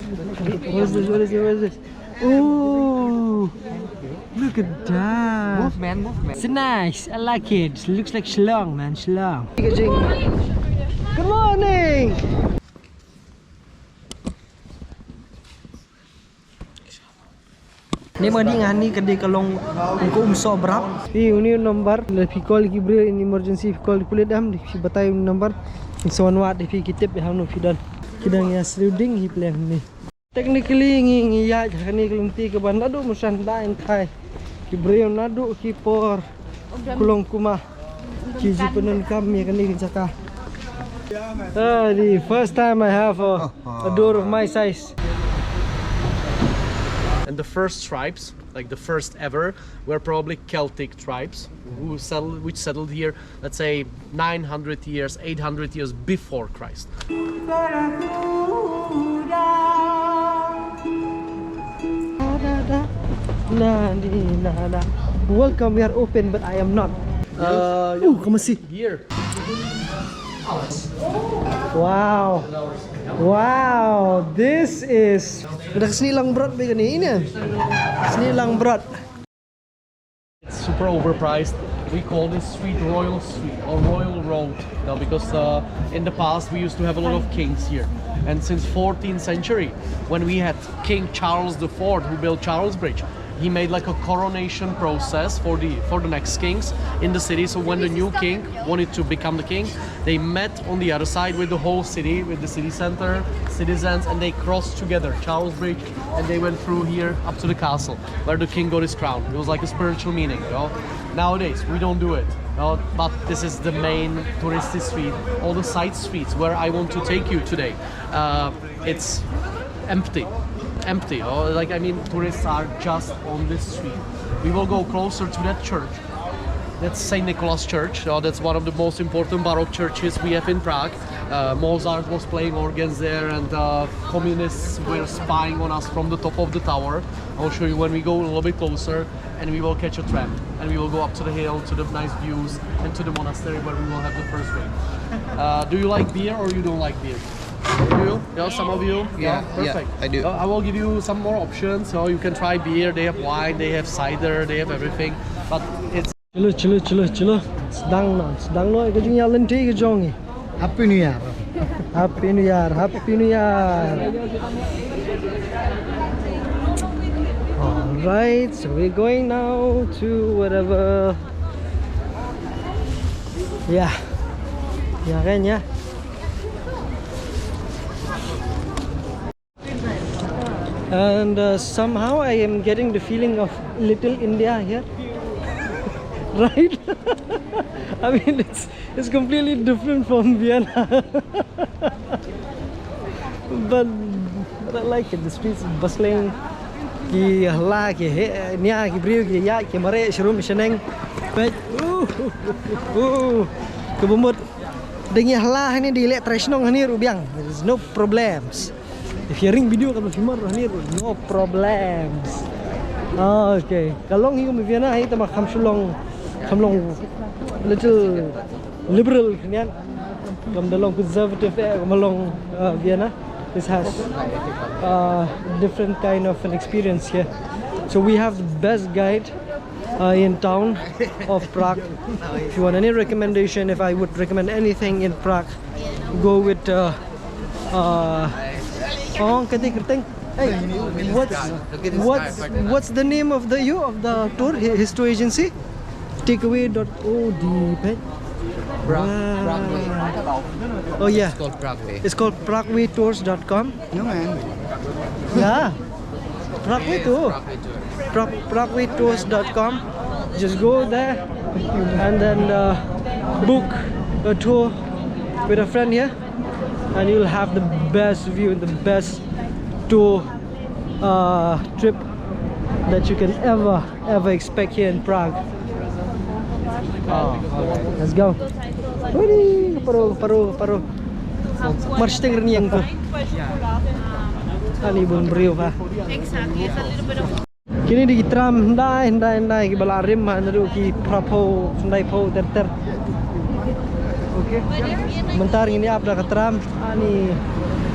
What is this? What is this? What is this? Oh, look at that. Movement. It's nice. I like it. It looks like Shlong, man. Shlong. Good morning. Ni mandi ngani kedai kalong ko umso berap. Ini nomor if call kibre in emergency call kulit dam di batai nomor soan wat if kitip ya no fidan kidang ya sruding hi plan ni. Technically ngi ya jani kelumti ke ban naduh musan dain thai kibre naduh ki por kulong kuma ki jipenan kam ya kani jaka. The first time I have a door of my size. And the first tribes, like the first ever, were probably Celtic tribes which settled here, let's say 900 years, 800 years before Christ. Welcome, we are open, but I am not. Come on, see. Here. Wow. Wow, this is udah snilang berat begini ini. Snilang berat. It's super overpriced. We call this street Royal Street or Royal Road now because in the past we used to have a lot of kings here. And since 14th century, when we had King Charles IV who built Charles Bridge, he made like a coronation process for the next kings in the city. So when the new king wanted to become the king, they met on the other side with the whole city, with the city center, citizens, and they crossed together Charles Bridge, and they went through here up to the castle where the king got his crown. It was like a spiritual meaning, you know. Nowadays we don't do it, you know, but this is the main touristy street, all the side streets where I want to take you today. It's empty. Oh, like I mean, tourists are just on this street. We will go closer to that church. That's Saint Nicholas Church. That's one of the most important Baroque churches we have in Prague. Mozart was playing organs there, and communists were spying on us from the top of the tower. I'll show you when we go a little bit closer, and we will catch a tram, and we will go up to the hill, to the nice views, and to the monastery where we will have the first rain. Do you like beer or you don't like beer? Do you? Yeah, some of you? Yeah, perfect. Yeah, I do. I will give you some more options. So you can try beer. They have wine, they have cider, they have everything. But it's Chilo. Sedang no ke jing ialam ke jong. Happy New Year. Happy New Year. Happy New Year. Alright, so we're going now to whatever. Yeah kan ya. And somehow I am getting the feeling of Little India here. Right? I mean, it's completely different from Vienna. but I like it. The streets are bustling. Ki hala ki nia ki brio ki ya ki mare shrum sheneng. But kebumut dengi hala ini di lek tresnong hani rubiang. There's no problems. If you ring video kalau filmer hani no problems. Okay. Kalau ngi ko Vienna ai tama khamlong little liberal nian. Kam dalong conservative malong Vienna. This has different kind of an experience here. So we have the best guide in town of Prague. If you want any recommendation, if I would recommend anything in Prague, go with Hey, what's the name of the tour his tour agency? Takeaway.od. Oh yeah, It's called Prague. it's called PragueWayTours.com. No man. Yeah, Prague Tour. PragueWayTours.com. Just go there and then book a tour with a friend here, and you'll have the best view and the best tour trip that you can ever expect here in Prague. Let's go. Paru. March tengah ni yang tu. Ani bun beriu pa. Exactly, it's a little bit of. Kini di tram hindai ki balarim naduh ki prapo hindai po ter. Okay. Bentar ini apa ke tram? Ani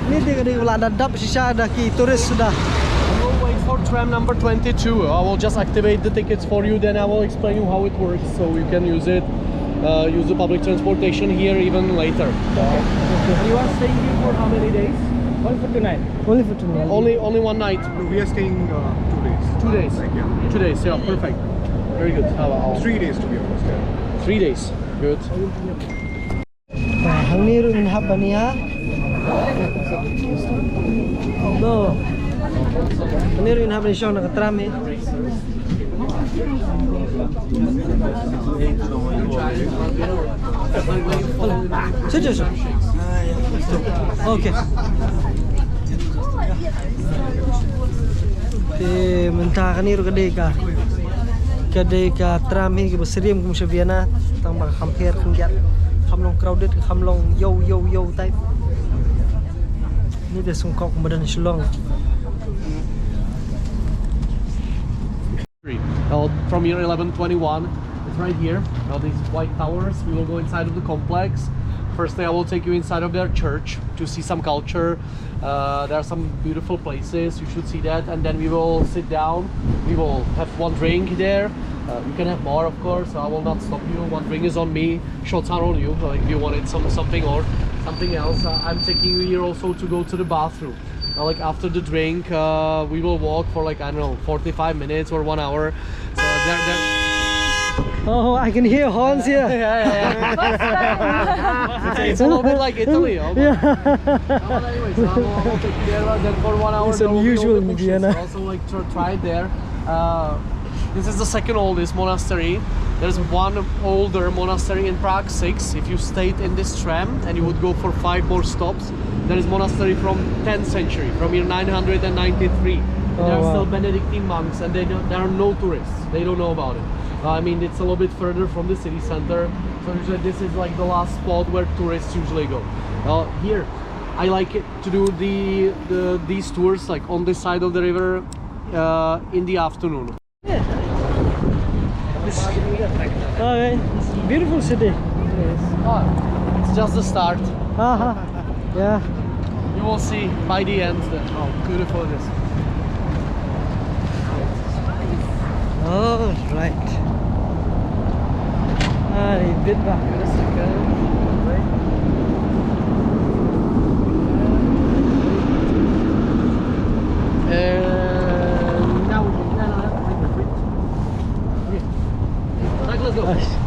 Ini dia wala dadap sisa ada ki turis sudah. We'll wait for tram number 22. I will just activate the tickets for you, then I will explain you how it works so you can use it. Use the public transportation here even later. And you are staying here for how many days? Only for tonight. Only for tonight. Only one night. No, we are staying 2 days. 2 days. Yeah. 2 days. Yeah, perfect. Very good. How about 3 days to be honest. Yeah. 3 days? Good. Nah, hang ni rin haba niya. No. Ini rin haba ni siya nakatram eh. Saja sir. Okay. Mentah kan ni ru kedai ka tram hi ke beserim ke Musyaviana tang bang hampir kenjat kamlong crowded kamlong yo type. Ni dia sungkok kemudian Shillong. From year 1121, it's right here. Now these white towers. We will go inside of the complex. Firstly, I will take you inside of their church to see some culture. There are some beautiful places. You should see that. And then we will sit down. We will have one drink there. You can have more, of course. I will not stop you. One drink is on me. Shots are on you. If you wanted something or something else, I'm taking you here also to go to the bathroom. Like after the drink, we will walk for like, I don't know, 45 minutes or 1 hour. So Oh, I can hear horns here. it's a little bit like Italy. Yeah. Anyways, I will take you there. Then for 1 hour, It's there will be unusual all the in bushes. Vienna. Also like to try it there. This is the second oldest monastery. There's one older monastery in Prague, 6. If you stayed in this tram and you would go for 5 more stops, there is monastery from 10th century, from year 993. There are still Benedictine monks, and there are no tourists. They don't know about it. I mean, it's a little bit further from the city center, so usually this is like the last spot where tourists usually go. Here, I like it to do these tours like on this side of the river in the afternoon. Okay, it's a beautiful city. It's just the start. Yeah. You will see by the end how beautiful it is. Oh, right. Ini bit bah. Let's go.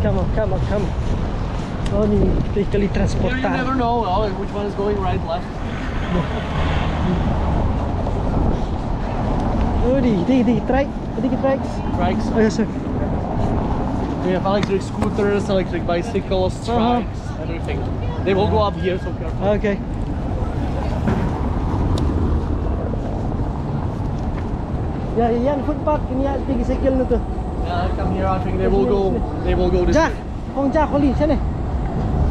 Come on. Oh, ni kali You transportan. never know which one is going right, left. Oh, di trike. Trikes. Trikes. Oh, yes, sir. We have electric scooters, electric bicycles, trikes, everything. They will go up here, so careful. Okay. Ya, yan footpath ini ya tinggi cycle nu tu. Yeah, come here. I think they will go this Ja, way. Hong Ja Koli sini.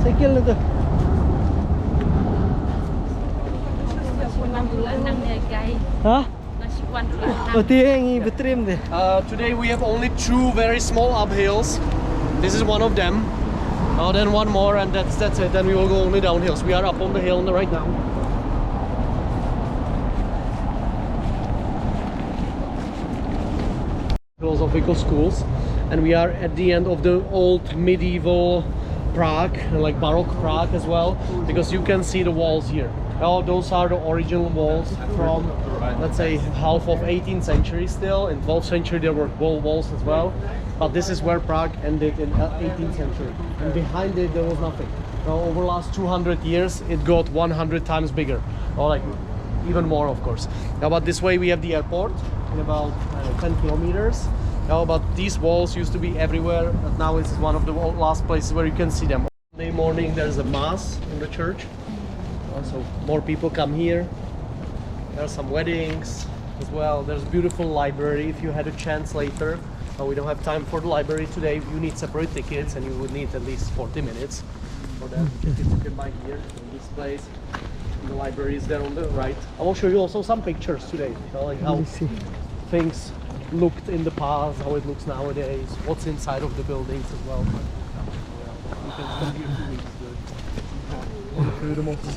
Cycle nu tu. Hah? Oh, tiang betrim deh. Today we have only 2 very small uphills. This is one of them. Then one more, and that's it. Then we will go only downhills. We are up on the hill right now. Philosophical schools, and we are at the end of the old medieval Prague, like Baroque Prague as well, because you can see the walls here. Those are the original walls from, let's say, half of 18th century still. In 12th century there were wall walls as well, but this is where Prague ended in 18th century, and behind it there was nothing. Over the last 200 years it got 100 times bigger, or like even more, of course. But this way we have the airport in about 10 kilometers. But these walls used to be everywhere, but now it's one of the last places where you can see them. Monday morning there's a mass in the church, so more people come here. There are some weddings as well. There's a beautiful library if you had a chance later. We don't have time for the library today. You need separate tickets, and you would need at least 40 minutes for that. Tickets you can buy here in this place. The library is there on the right. I will show you also some pictures today, like how things looked in the past, how it looks nowadays, what's inside of the buildings as well. You can spend here 2 weeks.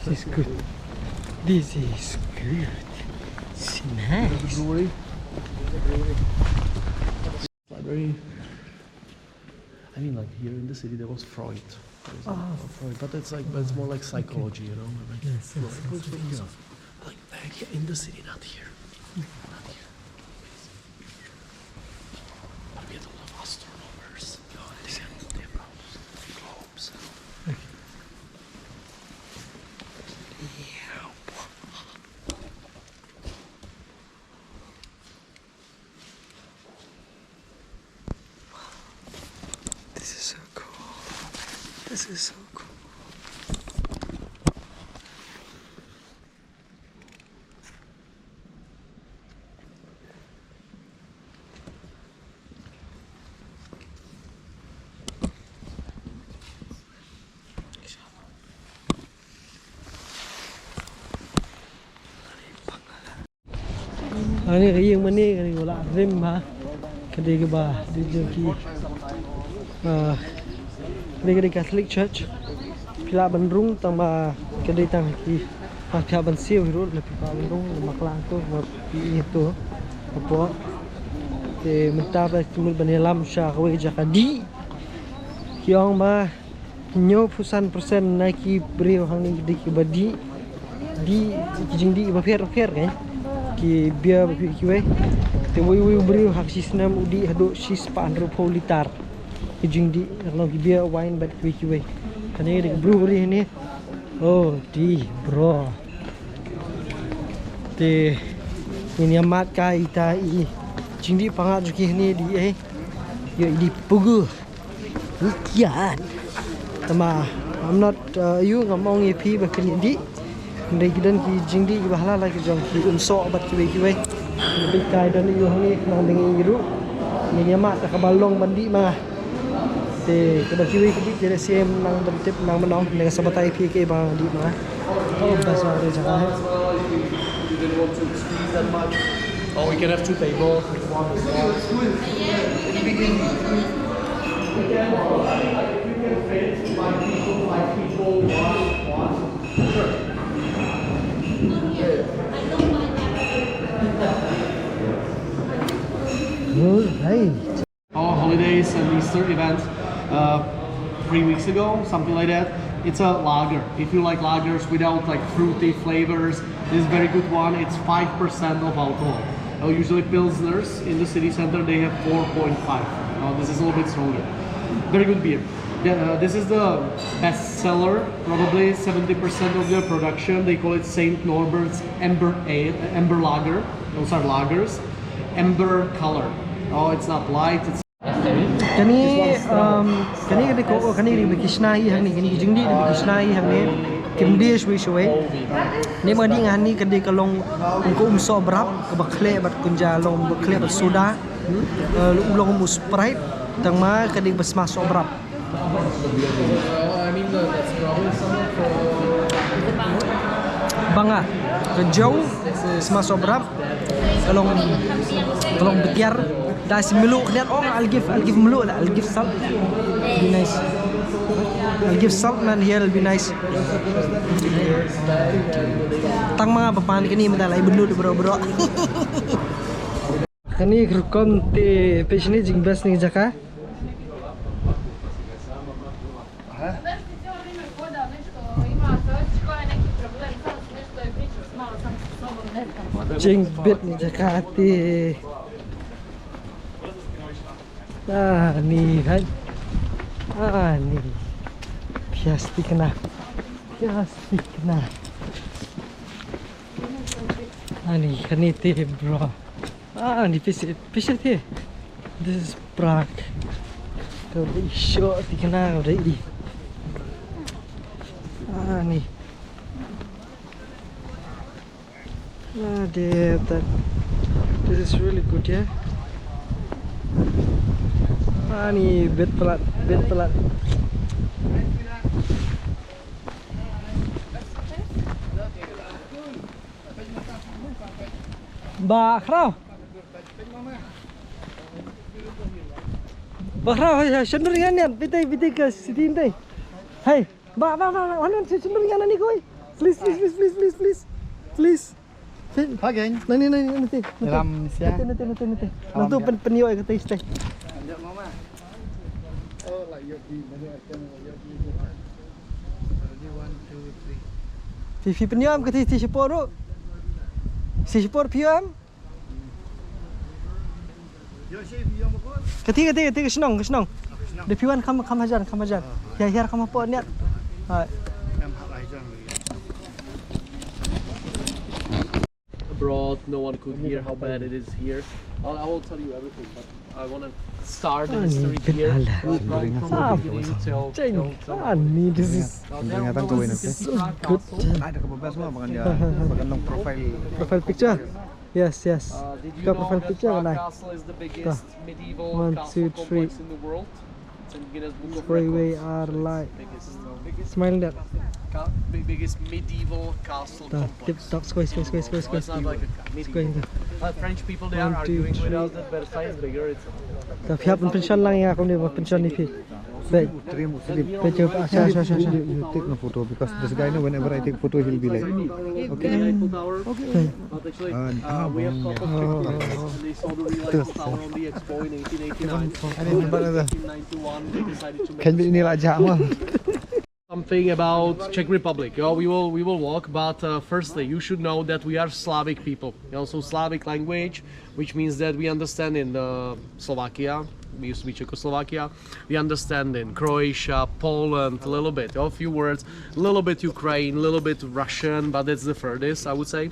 It's good. This is good. It's nice. Brewery. Library. I mean, like here in the city, there was Freud. Freud, but it's more like psychology, you know. Like, Yes, like back here in the city, not here. Not here. But we had a lot of astronomers. They have globes. This is so cool. This is so cool. Ini kaya yang mana ni wala rem ha. Kedai ke bah di jengki. Kedai Catholic Church. Pila Bandung tambah kedai tang ki. Pila Bansiu hidup lebih Pila Bandung maklang tu pi itu. Apa? Te mynta ba tumul ialam shwa kawe jakadi. Kiong ba nyo pusan persen naiki beriu hang ni di badi di jingdi ba fer kan. Ki bia kiwe te woi beriu hak sistem udi hado sis pa andro politar ki jingdi kalau ki bia wine bat kiwe kan ni de brewery ni oh di bro te ini amat ka ita i jingdi pangat juki ni di yo di pugu ikian tama I'm not you ngomong iaphi ba kan di Ndai kidan ki jingdi ki bahala la ki jong ki unso bat ki we lebih kai dan yu hang ni nang dengi iru ni nyama ta kabalong bandi ma te ke ba ki we ki jere syiem nang bentip nang menong dengan sabatai pi ke bang di ma oh bahasa ada jaga hai You didn't want to squeeze that much. Oh, we can have 2 tables. One is one. You can fit 5 people, one. Sure. Hey. Our holidays and Easter event 3 weeks ago, something like that. It's a lager. If you like lagers without like fruity flavors, this is a very good one. It's 5% of alcohol. Usually pilsners in the city center they have 4.5. This is a little bit stronger. Very good beer. This is the best seller, probably 70% of their production. They call it Saint Norbert's Amber Lager. Those are lagers. Amber color. Oh, it's not light. It's Kani kani ko kani ri bikisnai hang ni kani jingdi ri bikisnai hang ni kimdi shwe ni ma di ngan ni kadi kalong ko umso brap ke bakle bat kunja long bakle bat soda ulong mu sprite tang ma kadi bas masuk brap I mean that's probably something for banga ke jong masuk brap kalong bekiar dah semelu lihat oh I'll give melu lah I'll give salt be nice I'll give salt man here will be nice tang mga papan kini mata lai bendu bro kani rukon te pesni jing bas ni jaka jing bit ni jaka te ni kan ni pasti kena ni kan itu bro ni pisi te this is Prague kau dah show kena kau dah ini ni that this is really good ya ni bed pelat Bakrau sendirian ni bitai ke sini deh. Hey, wanan sendirian ni koi. Please. please. Again. Nanti. Dalam siang. Nanti. Nanti penio ay katay stay. Oh, like yogi. One, two, three. Fi penio am katay si seporo. Si sepor pio am. Yo, chef, yang apa? Kati kesnong. The piwan kam hajan. Ya hier kam apa niat. Ha. Em hak lai jang. Abroad, no one could hear how bad it is here. I will tell you everything, but I want to start the history here. From the beginning till Ni this is Ingatan ko win so good. Ada kebabas semua makan dia. Bagandong Profile picture. Yes. Did you Got know profile that picture Prague like Castle is the biggest medieval 1, castle 2, 3. complex in the world? It's in Guinness Book of we Records. are like Biggest smile that. biggest medieval castle Tip complex. top squeeze. Well, it's not like a medieval. French people they are 1, 2, arguing with 3. us that Versailles is bigger. It's Tapi hap pension lang ya kami pension ni fi. Baik. Baca acha. You take no photo because this guy know whenever I take photo he'll be like, okay. Eiffel Tower. But actually, we have couple of pictures, and they saw the real Eiffel Tower on the Expo in 1889. In 1891, they decided to make Can be ini lah jama. something about Czech Republic. We will walk, but firstly, you should know that we are Slavic people. So Slavic language, which means that we understand in Slovakia. We used to be Czechoslovakia. We understand in Croatia, Poland, a little bit, a few words, a little bit Ukraine, a little bit Russian, but that's the furthest, I would say.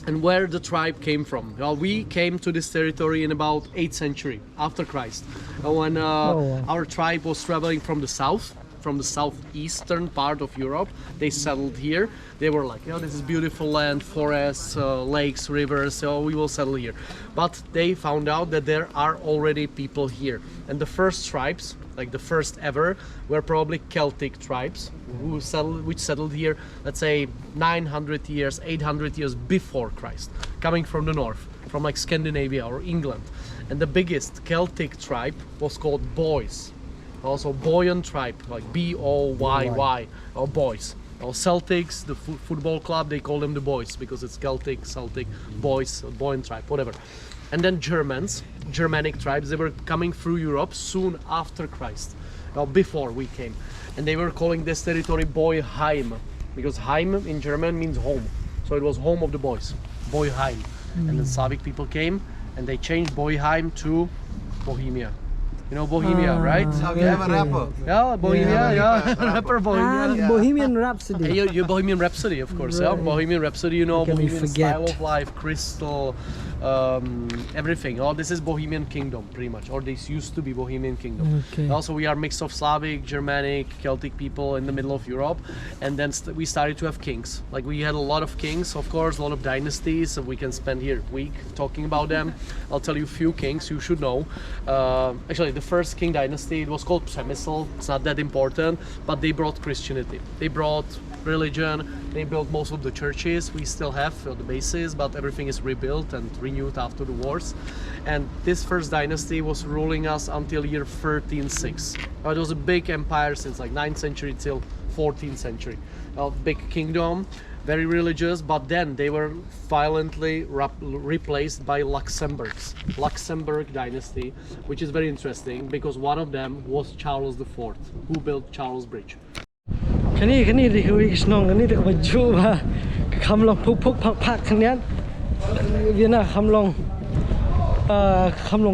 And where the tribe came from? Well, we came to this territory in about 8th century after Christ, when our tribe was traveling from the south. From the southeastern part of Europe, they settled here. They were like, this is beautiful land, forests, lakes, rivers, so we will settle here. But they found out that there are already people here. And the first tribes, like the first ever, were probably Celtic tribes which settled here, let's say 900 years, 800 years before Christ, coming from the north, from like Scandinavia or England. And the biggest Celtic tribe was called Boys. Also Boyan tribe, like B-O-Y-Y, or Boys. Or Celtics, the football club, they call them the Boys because it's Celtic, Boys, Boyan tribe, whatever. And then Germans, Germanic tribes, they were coming through Europe soon after Christ, before we came. And they were calling this territory Boyheim, because Heim in German means home. So it was home of the boys, Boyheim. And then Slavic people came and they changed Boyheim to Bohemia. You know Bohemia, right? We have a rapper. Yeah, Bohemia, rapper Bohemia. Bohemian Rhapsody. You Bohemian Rhapsody, of course. Right. Yeah, Bohemian Rhapsody. You know, Can we Bohemian forget? style of life, crystal, everything. This is Bohemian Kingdom, pretty much, or this used to be Bohemian Kingdom. Okay. Also, we are mix of Slavic, Germanic, Celtic people in the middle of Europe, and then we started to have kings. Like we had a lot of kings, of course, a lot of dynasties. So we can spend here a week talking about them. I'll tell you a few kings you should know. Actually, the first king dynasty, it was called Přemysl. It's not that important, but they brought Christianity. They brought religion. They built most of the churches we still have the bases, but everything is rebuilt and renewed after the wars. And this first dynasty was ruling us until year 1306. It was a big empire since like 9th century till 14th century. A big kingdom, very religious, but then they were violently replaced by Luxembourg dynasty, which is very interesting because one of them was Charles IV, who built Charles Bridge. Kani di hui snong kani tak baju ba kamlong puk pak kanian Viena kamlong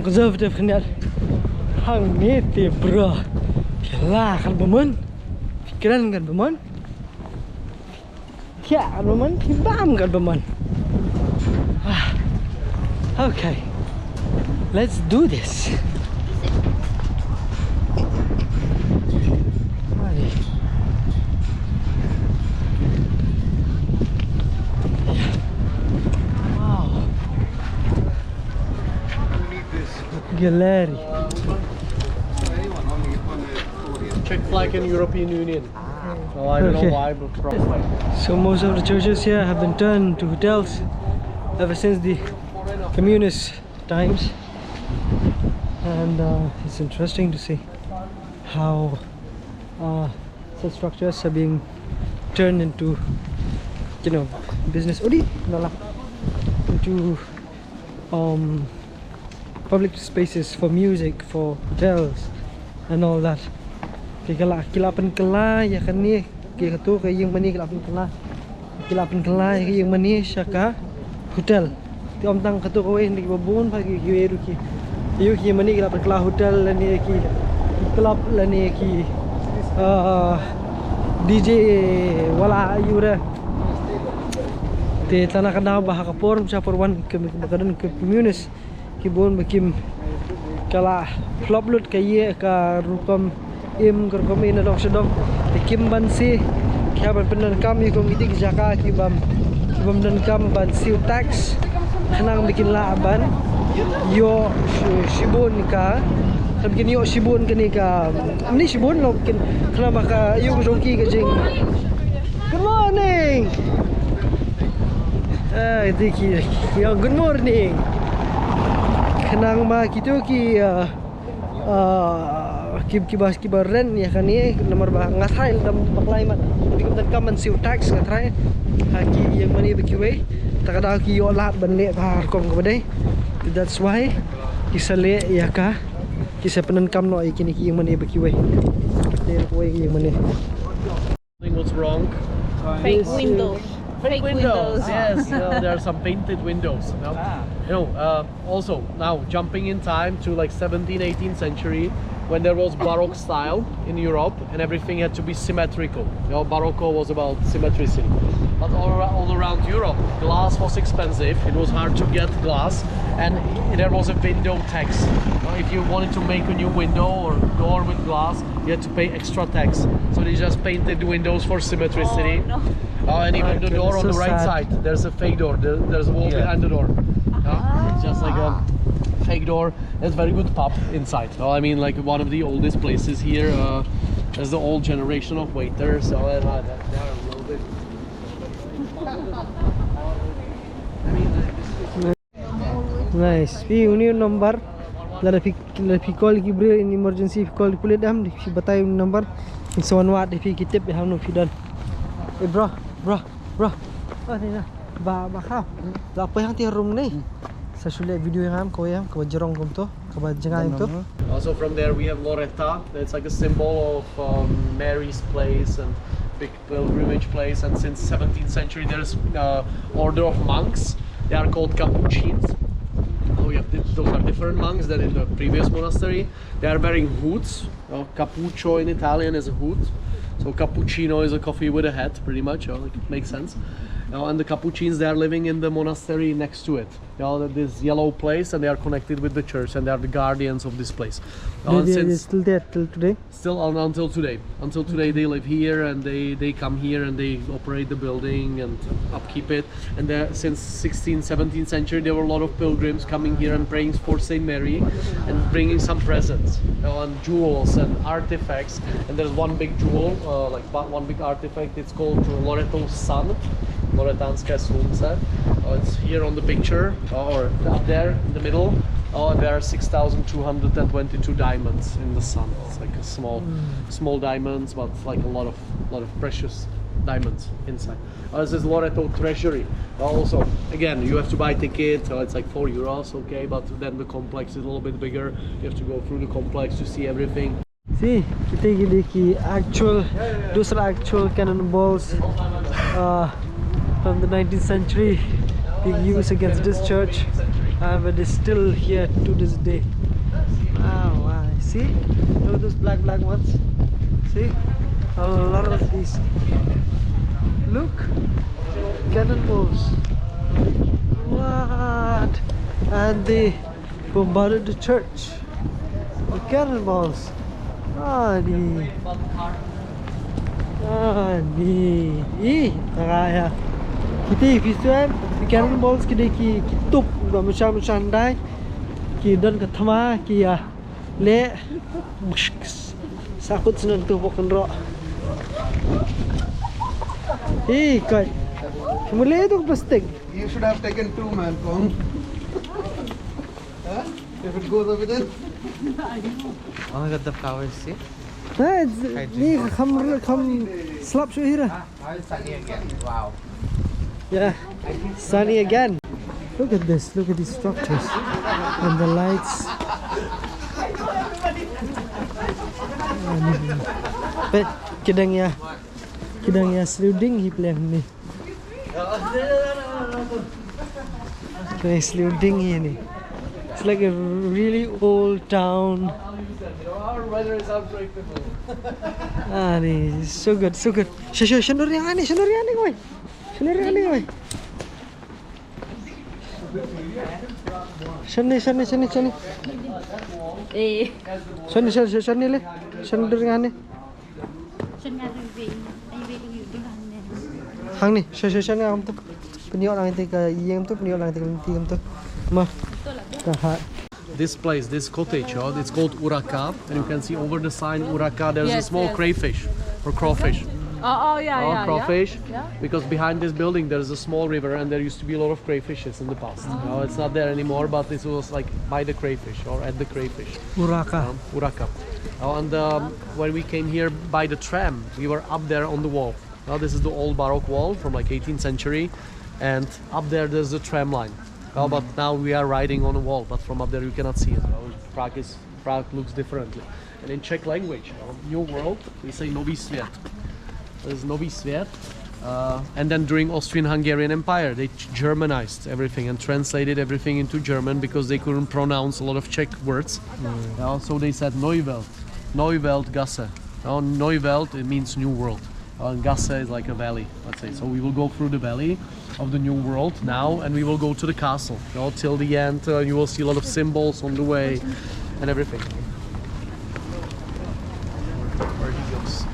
conservative kanian hang ni ti bro lah kan bemun pikiran kan bemun ya kan bemun timbam kan bemun okay, let's do this. Gallery. Czech flag in European Union. Well, I don't know why, but probably. So most of the churches here have been turned to hotels ever since the communist times, and it's interesting to see how such structures are being turned into, business odi nala into public spaces for music, for hotels and all that. Kilapan kala ya kan ni tu ke yang mani kilapan kala yang mani syaka hotel. Ti om tang katu ko ni babun pagi yeru ki ki mani kilapan kala hotel ni ki club ni ki DJ wala ayura te tanah kana bah ka form sa forwan ke bakadan ke communis ki bon bakim kala floplut ka ye ka rukam im kerkom ina dong sedong kim ban si kya ban penan kam yi kong itik jaka ki bam dan kam ban siu tax khanang bikin laban yo shibun ka bikin yo shibun ka ni ka ni shibun lo bikin kenapa ka yo jongki ka jing. Good morning. Diki yo good morning. Kenang ma gitu ki kibar ren ya kan ni nomor bah ngatrai dam baklai mat bikin dan kam ban siu tax ngatrai ki yang mani bekiwe takada ki yo lat ban le par kom ko dei. That's why kisale ya ka kisa penan kam no ikini ki yang mani bekiwe der ko yang mani. What's wrong? Fake windows. Fake windows, yes. There are some painted windows. Also now jumping in time to like 17th, 18th century, when there was Baroque style in Europe and everything had to be symmetrical. Barocco was about symmetricity. But all around Europe, glass was expensive. It was hard to get glass, and there was a window tax. If you wanted to make a new window or door with glass, you had to pay extra tax. So they just painted the windows for symmetricity. And even the door on the right side, there's a fake door. There's a wall behind the door. It's just like a fake door. There's very good pub inside. I mean, like one of the oldest places here. There's the old generation of waiters. They are a little bit. Nice. Pi union number. Lada fi call ki bre in emergency fi call pulit dam fi batai number. In so wat fi kitip ya no fi dan. Bro. Oh ni na. Ba kau. La apa yang ti room ni? Saya sulit video yang kau jerong kom tu, kau jangan tu. Also from there we have Loretta. It's like a symbol of Mary's place and big pilgrimage place. And since 17th century there's order of monks. They are called Capuchins. Those are different monks than in the previous monastery. They are wearing hoods. Cappuccio in Italian is a hood. So cappuccino is a coffee with a hat, pretty much. Like it makes sense. And the Capuchins, they are living in the monastery next to it. This yellow place, and they are connected with the church, and they are the guardians of this place. They're still there till today? Still until today. Until today they live here, and they come here and they operate the building and upkeep it. And since 16th, 17th century, there were a lot of pilgrims coming here and praying for Saint Mary and bringing some presents, and jewels and artifacts. And there's one big jewel, like one big artifact. It's called Loreto's sun. Loretanské slunce. It's here on the picture, or up there in the middle. And there are 6,222 diamonds in the sun. It's like a small diamonds, but like a lot of precious diamonds inside. This is Loreto Treasury. Also, again, you have to buy ticket. It's like €4, okay, but then the complex is a little bit bigger. You have to go through the complex to see everything. See, kita gini ki those are actual cannonballs from the 19th century being used against this church, but it's still here to this day. Wow, see, look at those black ones. See, a lot of these. Look, cannonballs. What? And they bombarded the church with cannonballs. Ni. Nakaya. Kita visual cannonballs kita ki tup macam hyndai ki dan ke thama ki ya le sakut senang tu bukan rock. Kai. Mulai tu plastic. You should have taken two, man. Come. Huh? If it goes over there. Oh, I got the flowers, see? Ni come slap show here. I'll study again. Wow. Yeah, sunny again. Look at this. Look at these structures and the lights. But kidang ya sluding hi plan ni. Kidang sluding hi ni. It's like a really old town. Our weather is unpredictable. Ah, ni so good, so good. Shandur yang ani, oi. Shani. Eh. Shani le. Shandur yang ani. Hang ni, shani am tu. Peniok lang itu ke yang tu, peniok lang itu ke tiam tu. Mah. Kahat. This place, this cottage, it's called Uraka, and you can see over the sign Uraka. There's a small crayfish or crawfish. Crawfish. Yeah. Because behind this building there is a small river, and there used to be a lot of crayfishes in the past. It's not there anymore, but this was like by the crayfish or at the crayfish. Uraka. Uraka. And when we came here by the tram, we were up there on the wall. Now this is the old Baroque wall from like 18th century, and up there there's the tram line. But now we are riding on a wall, but from up there you cannot see it. Prague looks differently. And in Czech language, New World, we say Nový svět. There's Nový svět. And then during Austrian-Hungarian Empire, they Germanized everything and translated everything into German because they couldn't pronounce a lot of Czech words. So they said Neuwelt Gasse. Neuwelt, it means New World. And Gasse is like a valley, let's say. So we will go through the valley of the New World now, and we will go to the castle, till the end. You will see a lot of symbols on the way and everything. Where he goes?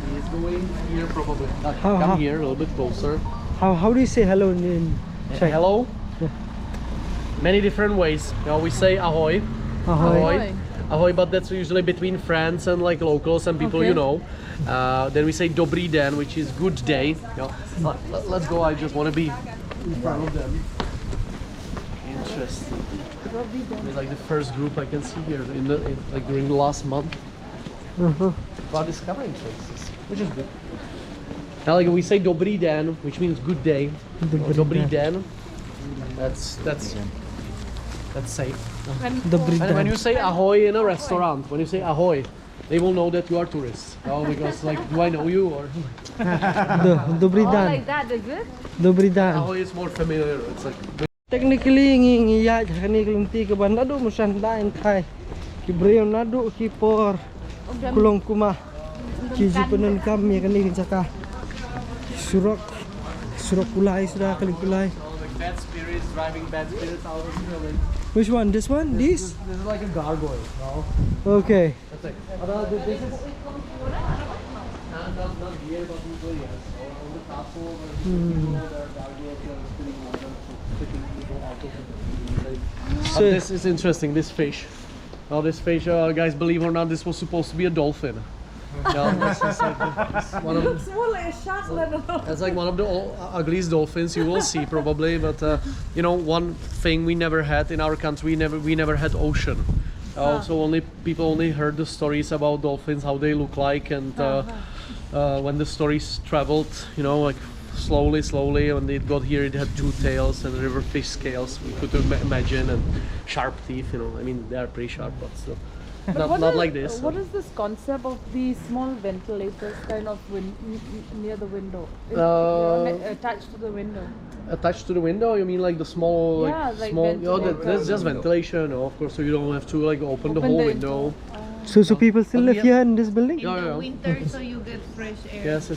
He is going here probably. Come here a little bit closer. How do you say hello in Czech? Hello? Yeah. Many different ways. We say ahoy. Ahoy, but that's usually between friends and like locals and people you know. Then we say dobrý den, which is good day. Let's go. I just want to be in front of them. Interesting. It's like the first group I can see here like during the last month. About discovering places, which is good. Now, like we say dobrý den, which means good day. Dobrý den. That's safe. And when you say ahoy in a restaurant, they will know that you are tourists. Because like, do I know you or? Dobrý den. Like that, is it? Dobrý den. Ahoy is more familiar. It's like. Technically, ngiya kani kelumti ke ban naduh musan dain kai. Ki breu naduh ki por kulong kuma. Ki jipenan kam ya kani jaka. Surok kulai sudah kali kulai. Bad spirits, driving bad spirits out of the building. Which one? This one? This? This is like a gargoyle. Okay. That's it. This is not here, but usually yes. On the castle, there are gargoyles that are spinning water, taking people out of the. So this is interesting. This fish. This fish, guys, believe it or not, this was supposed to be a dolphin. This is like one of that's like one of the ugliest dolphins you will see probably, but one thing we never had in our country, we never had ocean. So people only heard the stories about dolphins, how they look like, and when the stories traveled, like slowly when it got here, it had 2 tails and river fish scales, we could imagine, and sharp teeth. I mean, they are pretty sharp, but still. Not like this. What is this concept of these small ventilators kind of near the window? Attached to the window? Attached to the window? You mean like the small, that's just ventilation, of course, so you don't have to like open the whole window. So people still live here in this building? In the winter, so you get fresh air. Yes.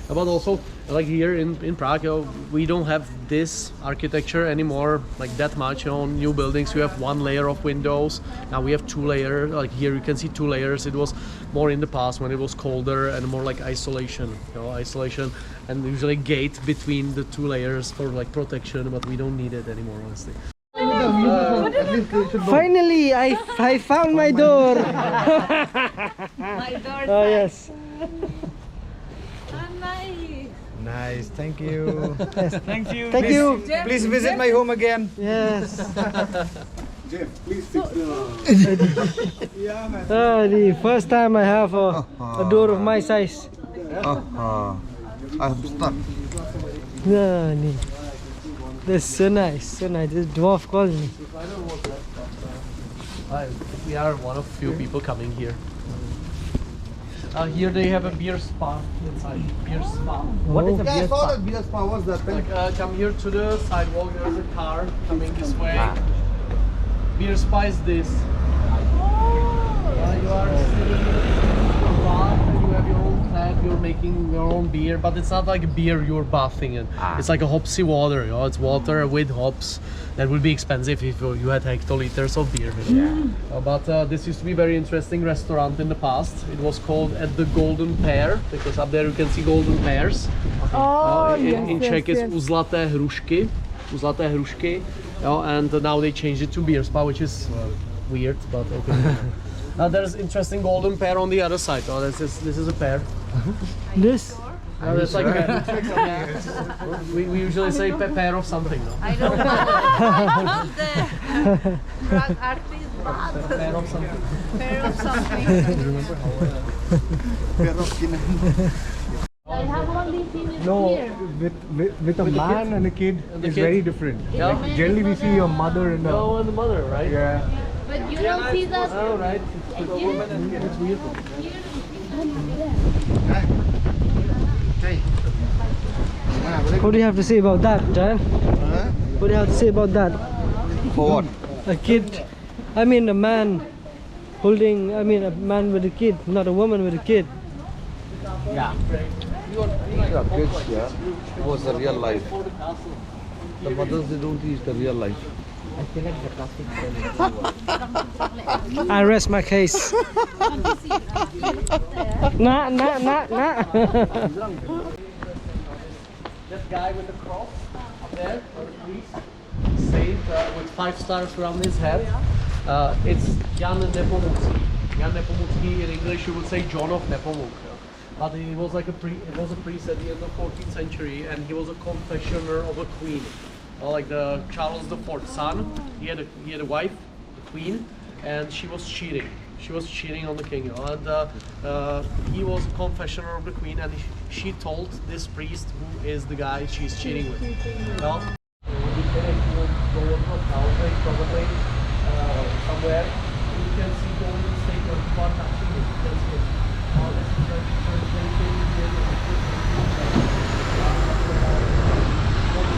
But also, like here in Prague, we don't have this architecture anymore, like that much. On new buildings, you have 1 layer of windows. Now we have 2 layers. Like here, you can see 2 layers. It was more in the past when it was colder and more like isolation. Isolation, and usually gate between the 2 layers for like protection. But we don't need it anymore, honestly. Finally, I found my door. My door. Oh yes. Nice, thank you. Yes. Thank you. Thank you. Please visit my home again. Yes. Jeff, please fix the. The first time I have a door of my size. I'm stuck. Yeah, nee. That's so nice, so nice. This dwarf colony. We are one of few people coming here. Here they have a beer spa inside. Beer spa. What is Yeah, I saw that beer spa. What's that thing? Like, come here to the sidewalk. There's a car coming this way. Beer spa is this. You are sitting in a bar. You have your own plant. You're making your own beer, but it's not like a beer you're bathing in. It's like a hopsy water. You know, it's water with hops. That would be expensive if you had hectoliters of beer. But this used to be a very interesting restaurant in the past. It was called at the Golden Pear, because up there you can see golden pears. In Czech it's u zlaté hrušky. U zlaté hrušky. And now they changed it to beer spa, which is weird, but okay. There's interesting golden pear on the other side. This is a pear. This? It's like we usually say pear of something. No? I don't know. One of the Prague artists, Pear of something. pair of something. I have only seen it No, here. with a man and a kid, the it's kid? very different. Yeah. Like, generally we see a mother and a... No, and the mother, right? Yeah. But you don't see that. Oh, right. It's a woman and kid. It's weird. What do you have to say about that, Dan? What do you have to say about that? For what? A kid, I mean a man holding, I mean a man with a kid, not a woman with a kid. Yeah, kids, yeah. It was the real life. The mothers, they don't teach the real life. I rest my case. Nah. That guy with the cross up there, or the priest, saint with 5 stars around his head. It's Jan Nepomucki. Jan Nepomucki, in English you would say John of Nepomuk. But he was like a priest at the end of 14th century, and he was a confessioner of a queen. Like the Charles IV's son, he had a wife, the queen, and she was cheating. She was cheating on the king, and he was a confessioner of the queen, and she told this priest who is the guy she's cheating with. Well, you can go probably somewhere. You can see golden state of God touching it. You can see it. This is the translation.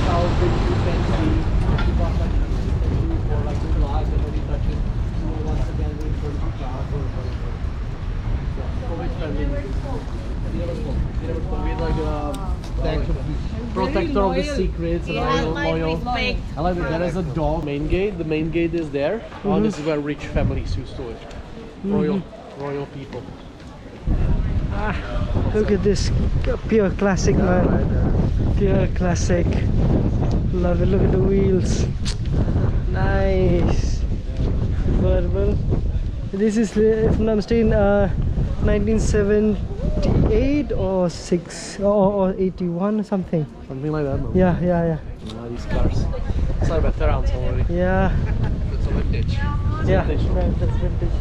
How big you can see. You got like or like the glass, and when you touch it, so once again we turn to glass or whatever. With like a protector of the secrets and loyal. I like that. There is a dog. Main gate. The main gate is there. Oh, this is where rich families used to live. Royal people. Look at this, pure classic, man. Pure classic. Love it. Look at the wheels. Nice. Verbal. This is, if I'm not mistaken, 1978 or 6 or 81 or something. Something like that. No? Yeah. These cars. It's like veterans already. Yeah. It's a vintage. Yeah. That's vintage.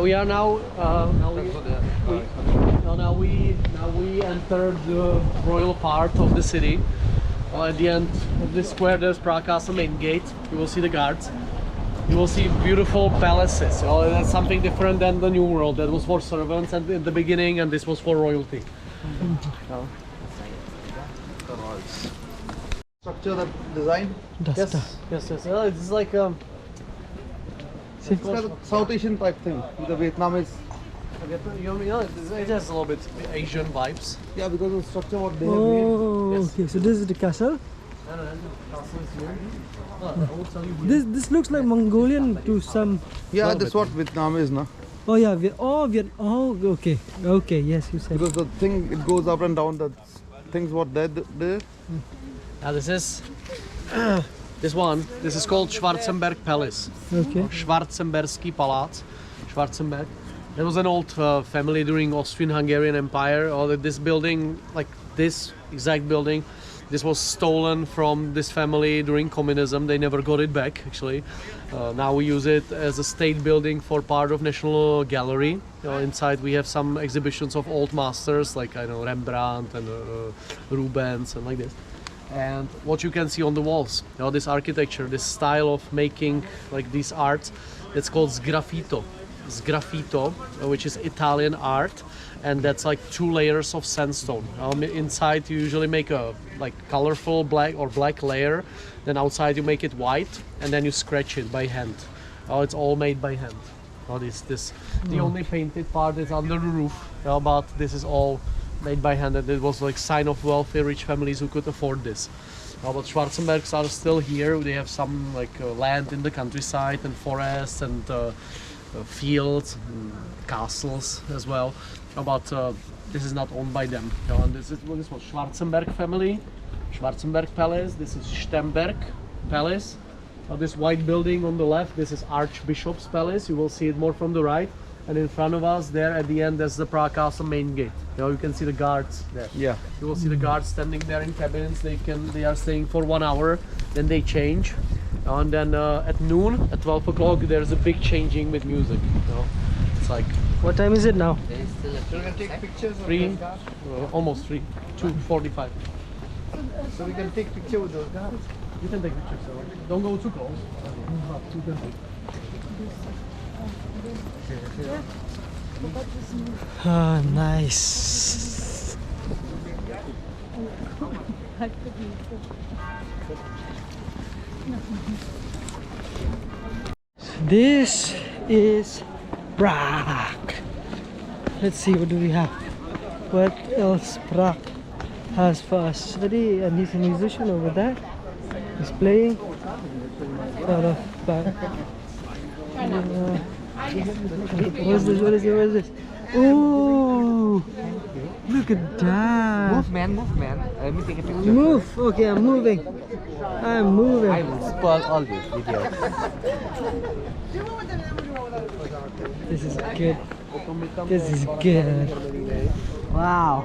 We are now. Now we enter the royal part of the city. At the end of this square, there's Prague Castle main gate. You will see the guards. You will see beautiful palaces. That's something different than the New World. That was for servants at the beginning, and this was for royalty. Structure, that design? Duster. Yes. It's like It's like a South Asian type thing. The Vietnamese. it has a little bit Asian vibes. Yeah, because of the structure what they have made. Oh, okay. So this is the castle. The castle is here. I will tell you. This looks like Mongolian to some. Yeah, that's what Vietnam is, no? Oh yeah. Okay. Okay. Yes, you said. Because the thing, it goes up and down. The things what they there. Now this is this is called Schwarzenberg Palace. Okay. Schwarzenbergsky Palác. Schwarzenberg. There was an old family during Austrian-Hungarian Empire. Or this building, like this exact building, This was stolen from this family during communism. They never got it back, actually. Now we use it as a state building for part of National Gallery. Inside we have some exhibitions of old masters like, I know, Rembrandt and Rubens and like this. And what you can see on the walls, this architecture, this style of making like these arts, it's called sgraffito. Sgraffito, which is Italian art, and that's like 2 layers of sandstone. Inside you usually make a like colorful black layer, then outside you make it white, and then you scratch it by hand. It's all made by hand. The only painted part is under the roof, but this is all made by hand, and it was like sign of wealthy rich families who could afford this. But Schwarzenbergs are still here. They have some like land in the countryside and forests and fields and castles as well, but this is not owned by them. And this was Schwarzenberg family, Schwarzenberg Palace. This is Stemberg Palace. This white building on the left, this is Archbishop's Palace. You will see it more from the right, and in front of us there at the end, there's the Prague Castle main gate. You can see the guards there. Yeah. You will see the guards standing there in cabins. They are staying for 1 hour, then they change. And then at noon, at 12 o'clock, there's a big changing with music. It's like... What time is it now? So we can take pictures of 3, those guards. almost 3, 2:45. So we can take picture with those guards. You can take pictures, so don't go too close. You can take. Ah, nice. This is Prague. Let's see, what do we have? What else Prague has for us? Ready? And he's a musician over there. He's playing. What is this? What is this? What is this? Oh, look at that. Move, man. Let me take a picture. Move. Okay, I'm moving. I'm moving. I will spoil all this video. This is good. This is good. Wow.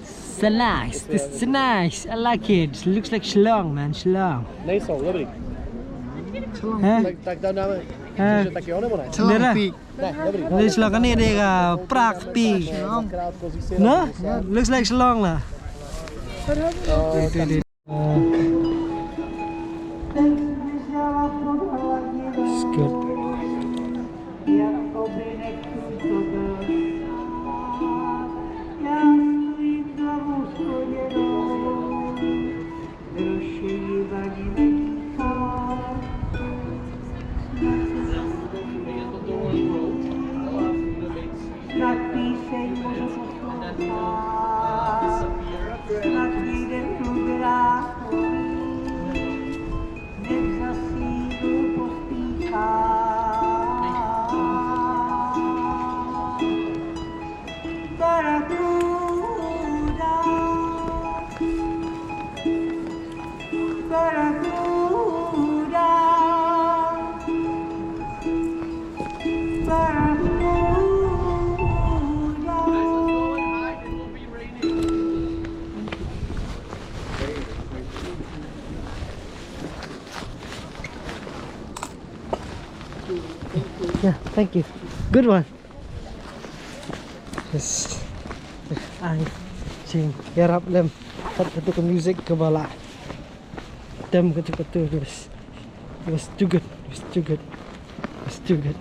So nice. This is nice. I like it. It looks like Shillong, man. Shillong. Nej, så, dobrý. Huh? Tak dáme. Huh? Že taky jo, nebo ne? Nera? Ne, dobrý. This Shillong kan ni dia Prague Peak. No? Looks like Shillong lah. It's good. Yeah, thank you. Good one. Yes. I sing. Yarap lem. Katu ke music ke bala. Dem katu it was too good. It was too good. It was too good.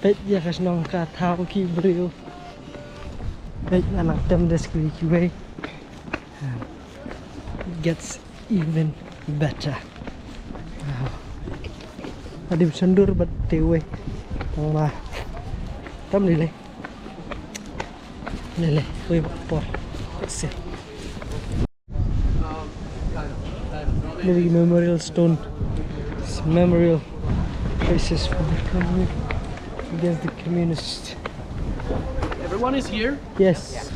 Pet ya kas nong ka thao ki brio. Pet anak dem des ki way. Gets even better. Adim sendur but tewe. Tanglah. Tam lele. Lele, we por. Let's see. Maybe memorial stone. It's memorial places for the communist against the communists. Everyone is here. Yes.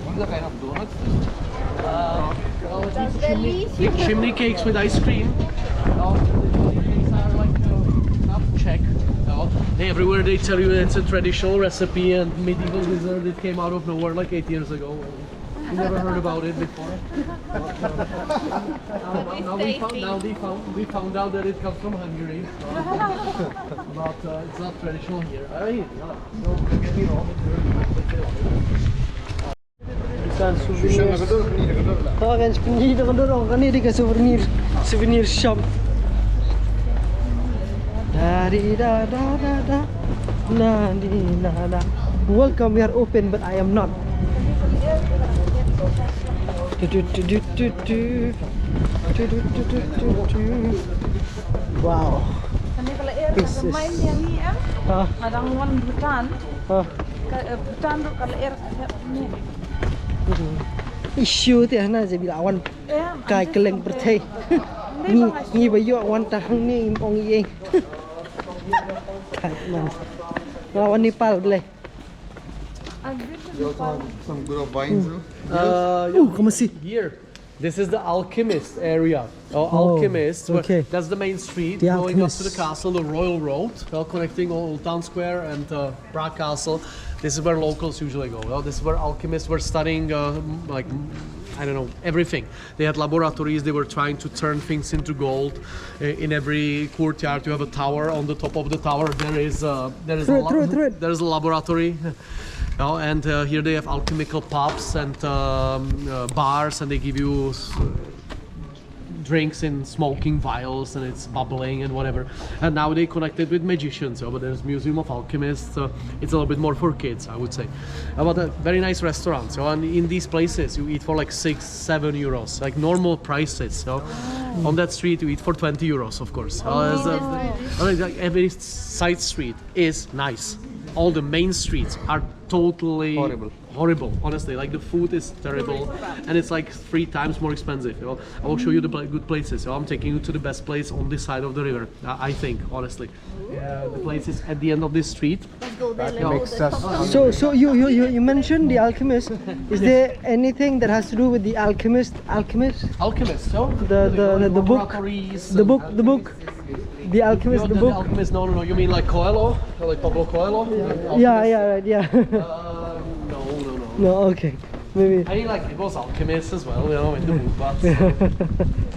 What kind of donuts? Chimney cakes with ice cream. These are like not Czech. Everywhere they tell you it's a traditional recipe and medieval dessert that came out of nowhere like 8 years ago. You never heard about it before. We found out that it comes from Hungary, but it's not traditional here. I mean, don't get me wrong. Bukan souvenir. Oh kan souvenir dorong kan ni dekat souvenir shop. Dari da da da da. Na di na da. Welcome, we are open but I am not. Wow. Kami kalau air main yang ni kadang wan Bhutan. Bhutan tu kalau air ni. Issue tu na je bila awan kai keleng berthai. Ni bayu awan tahang ni ong yeng. Kai man. Awan Nepal boleh. You also have some good of wines, no? Come see. Here, this is the alchemist area. Alchemist. Okay. That's the main street The going up to the Alchemist. castle, the Royal Road, connecting Old Town Square and Prague Castle. This is where locals usually go. This is where alchemists were studying, like, I don't know, everything. They had laboratories. They were trying to turn things into gold. In every courtyard, you have a tower. On the top of the tower, there's a laboratory. And here they have alchemical pubs and bars, and they give you drinks in smoking vials, and it's bubbling and whatever. And now they connected with magicians. But there's Museum of Alchemists. It's a little bit more for kids, I would say. But a very nice restaurant. So and in these places, you eat for like 6-7 euros, like normal prices. So on that street, you eat for 20 euros, of course. Every side street is nice. All the main streets are totally horrible, honestly. Like the food is terrible, and it's like 3 times more expensive. I will show you the good places. So I'm taking you to the best place on this side of the river, I think, honestly. The place is at the end of this street. So you mentioned the alchemist. Is there anything that has to do with the alchemist? Alchemist, so The book. The book. The Alchemist, the book. The Alchemist, no. You mean like Coelho? Like Pablo Coelho? Yeah, right. No, okay. Maybe. I mean, like, it was alchemists as well, in the book, but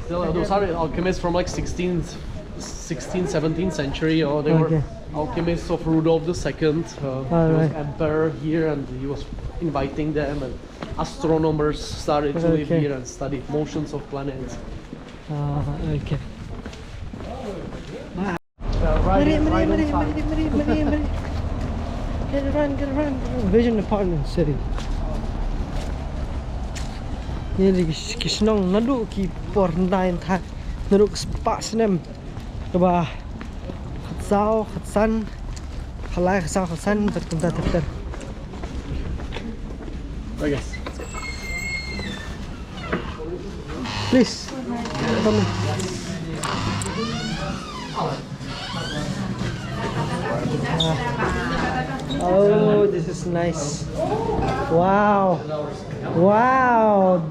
still, those are alchemists from like 16th, 17th century. They were alchemists of Rudolf II. He was emperor here, and he was inviting them, and astronomers started to live here and study motions of planets. Okay. Mari. Get around. Vision apartment city. Ni di kisnong naduh ki por hyndai tha naduh spa snem kaba khatsao khatsan khalai khatsao khatsan bet kunta ter. I guess. Please come. Oh, this is nice. Wow,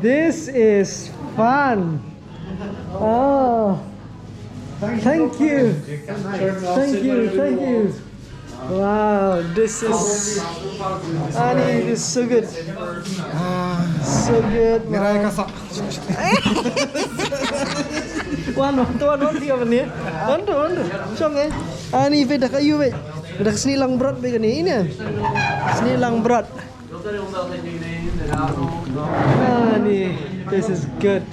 this is fun. Oh, thank you. Wow, this is Ani, this is so good. So good. Tuan tiga menit. Tuan. Song eh. Ani về đặt ayu vậy. Đặt snilang berat begini ini. Snilang berat. Ani, this is good.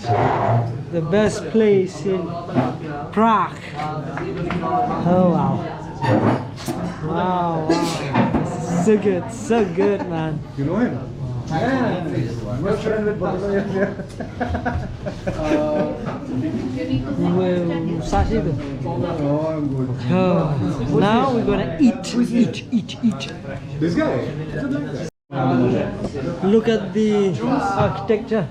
The best place in Prague. Oh wow. This is so good, man. You know him? Yeah. We're friends with both of you. Sashi tu. Oh, I'm good. Now we're gonna eat. This guy? Look at the architecture.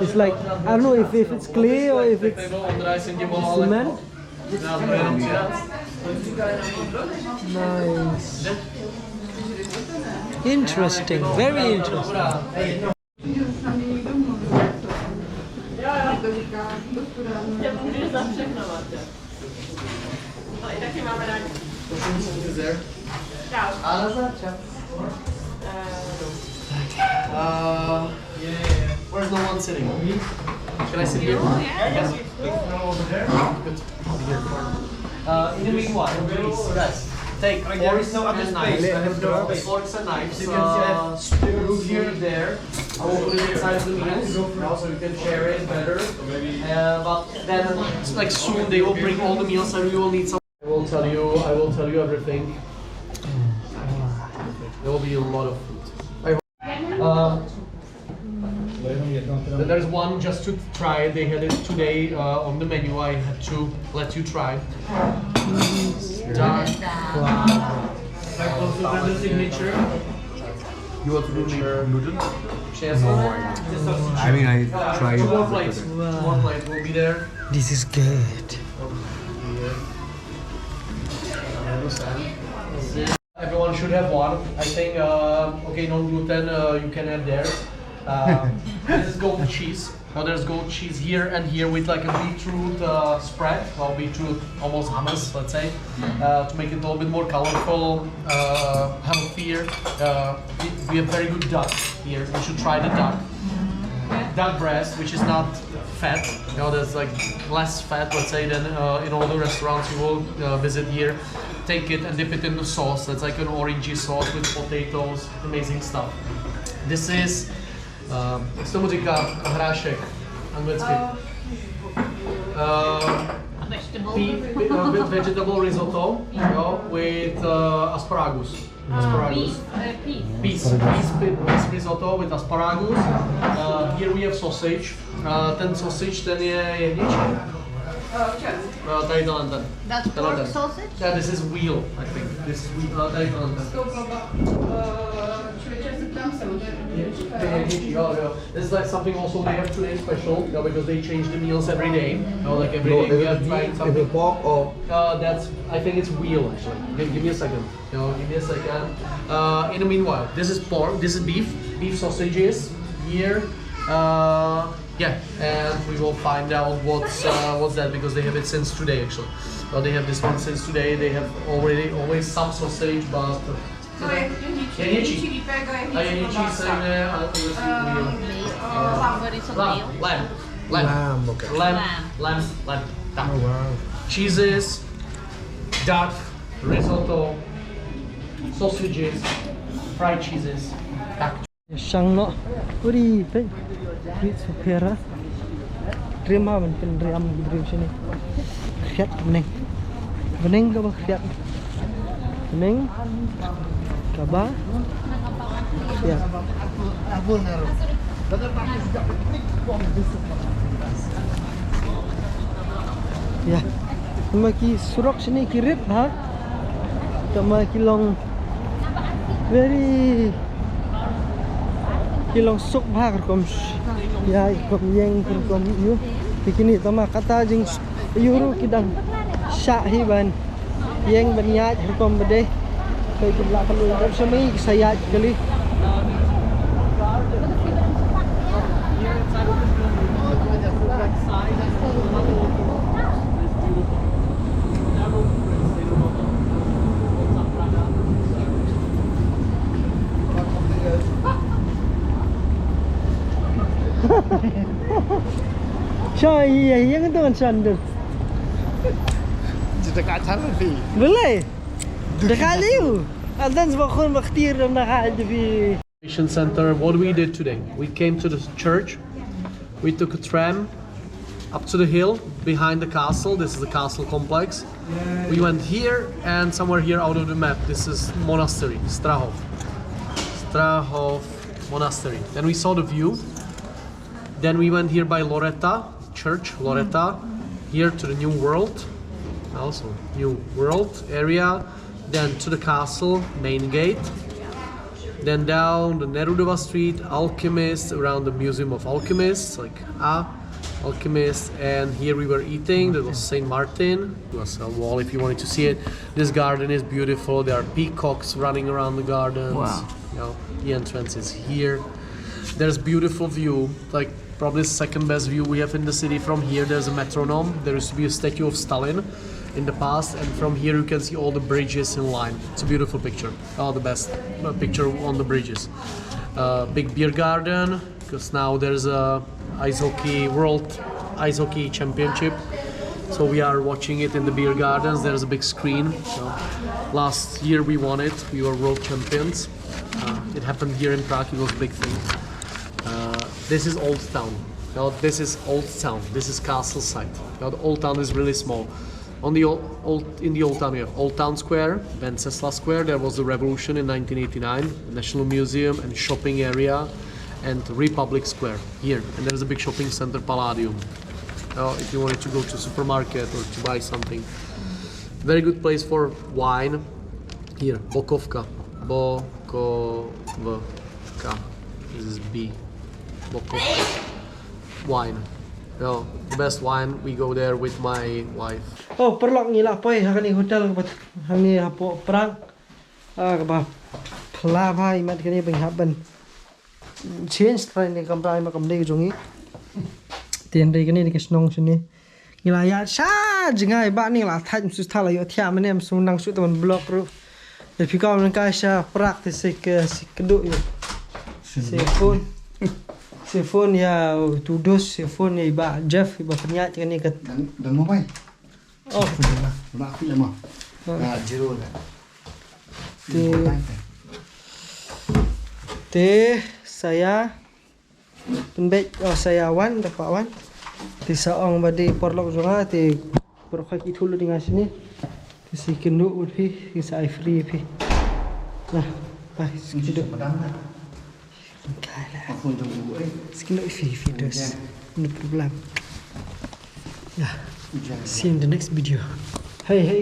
It's like, I don't know if it's clay or if it's cement. Nice. Interesting, very interesting. Is there? Where's the one sitting? Can I sit here? Yes. Over there. Good. In the meanwhile, please, guys, take forks and knives. Forks and knives. Here, there. I will put it inside the meals, so you can share it better. But then, like soon, they will bring all the meals, and we will need some. I will tell you everything. There will be a lot of food. There's one just to try. They had it today on the menu. I had to let you try. Dark. Wow. The signature. You want to do noodle? I mean, I tried. Two more plates. One plate will be there. This is good. Everyone should have one. I think, okay, no gluten, you can add there. This is goat cheese. Now there's goat cheese here and here with like a beetroot spread, or beetroot almost hummus, let's say, to make it a little bit more colorful, healthier. We have very good duck here. You should try the duck. Duck breast, which is not fat. You know, there's like less fat, let's say, than in all the restaurants you will visit here. Take it and dip it in the sauce. That's like an orangey sauce with potatoes, amazing stuff. This is, jak se tomu říká, hrášek, anglicky. Vegetable risotto, with asparagus. Peas risotto with asparagus. Here we have sausage. Ten sausage, ten je jehničí. Tady tohle ten. That's pork sausage? Yeah, this is veal, I think. This is veal. Tady tohle ten. This is like something also they have today special, because they change the meals every day. Like every day we have trying something. Is it pork or? That's, I think it's veal actually. Give me a second. Give me a second. In the meanwhile, this is pork. This is beef sausages here. Yeah, and we will find out what's that, because they have it since today actually. Well, they have this one since today. They have always some sausage, but jehničí lamb. Okay. Lamb. Oh wow. Cheeses, duck, risotto, sausages, fried cheeses, duck. Shang no. Uri, pen. Krist supera. Terima man pen riam dream sini. Khiat bening kaba khiat. Bening kaba. Ya. Ya. Maki surok sini kirip ha. Tama kilong very kilong sok bhag kom ya kom yang kom yu bikini tama kata jing yuru kidang sha hi ban yang banya kom bede kai kibla kalu dap sami saya kali Trời ơi, yang itu kan sandal. Dekat sana fi. Boleh. Dekat liu. Adan sebab kon baktir nak ada fi. Center. What we did today? We came to the church. We took a tram up to the hill behind the castle. This is the castle complex. We went here and somewhere here out of the map. This is monastery, Strahov monastery. Then we saw the view. Then we went here by Loretta church, here to the New World, also New World area. Then to the castle, main gate. Then down the Neruda Street, Alchemist, around the Museum of Alchemists, like Alchemist. And here we were eating. That was Saint Martin. It was a wall if you wanted to see it. This garden is beautiful. There are peacocks running around the gardens. Wow. The entrance is here. There's beautiful view, like probably the second best view we have in the city from here. There's a metronome. There used to be a statue of Stalin. in the past, and from here you can see all the bridges in line. It's a beautiful picture. Oh, the best picture on the bridges. Big beer garden, because now there's a world ice hockey championship. So we are watching it in the beer gardens. There's a big screen. So last year we won it. We were world champions. It happened here in Prague. It was a big thing. This is Old Town. Now this is Old Town. This is castle site. Now the Old Town is really small. In the Old Town, we have Old Town Square, Venceslas Square. There was the revolution in 1989. National Museum and shopping area, and Republic Square here. And there's a big shopping center, Palladium. If you wanted to go to supermarket or to buy something. Very good place for wine. Here, Bokovka. Bokovka. This is B. Bokovka. Wine. The best wine. We go there with my wife. Oh, perlok ni lah poi hang ni hotel ke hang ni hapo Prague. Ke ba pla bhai mat ke ni beng haban. Change train ni kam rai ma kam dei jong ni. Tiền đây cái này cái snong trên này, như là ya sa ngay bạn này là thay một thay là yo thia mình em xuống năng suốt tuần block rồi, để phi cao mình cái sa practice cái đội phone ya tu dos phone ya ba Jeff ba punya cái này cái Dan mau bay. oh Nak film mah. Nah, zero lah. Te saya penbek saya wan dapat wan ti saong badi porlok jonga ti prokhak ithul dengan sini ti sikenu uthi ti sai free pi nah pa sikenu kala sikenu fi dos no problem yeah see you in the next video hey hey